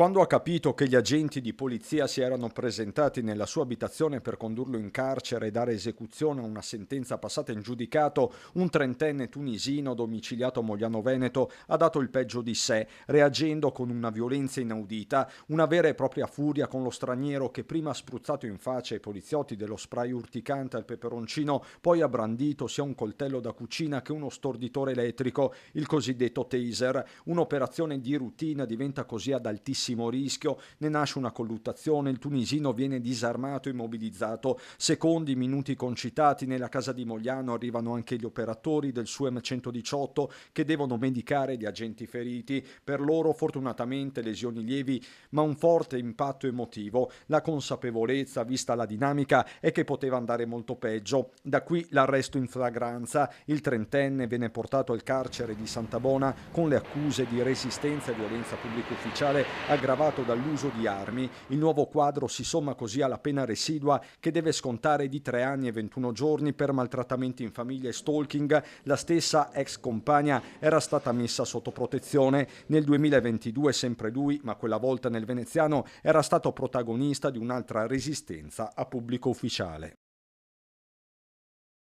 Quando ha capito che gli agenti di polizia si erano presentati nella sua abitazione per condurlo in carcere e dare esecuzione a una sentenza passata in giudicato, un trentenne tunisino domiciliato a Mogliano Veneto ha dato il peggio di sé, reagendo con una violenza inaudita, una vera e propria furia con lo straniero che prima ha spruzzato in faccia ai poliziotti dello spray urticante al peperoncino, poi ha brandito sia un coltello da cucina che uno storditore elettrico, il cosiddetto taser. Un'operazione di routine diventa così ad altissimo rischio, ne nasce una colluttazione, il tunisino viene disarmato e immobilizzato. Secondi i minuti concitati, nella casa di Mogliano arrivano anche gli operatori del SUEM 118 che devono medicare gli agenti feriti. Per loro fortunatamente lesioni lievi, ma un forte impatto emotivo. La consapevolezza, vista la dinamica, è che poteva andare molto peggio. Da qui l'arresto in flagranza. Il trentenne viene portato al carcere di Santabona con le accuse di resistenza e violenza pubblico ufficiale aggravato dall'uso di armi. Il nuovo quadro si somma così alla pena residua che deve scontare di 3 anni e 21 giorni per maltrattamenti in famiglia e stalking. La stessa ex compagna era stata messa sotto protezione. Nel 2022 sempre lui, ma quella volta nel veneziano, era stato protagonista di un'altra resistenza a pubblico ufficiale.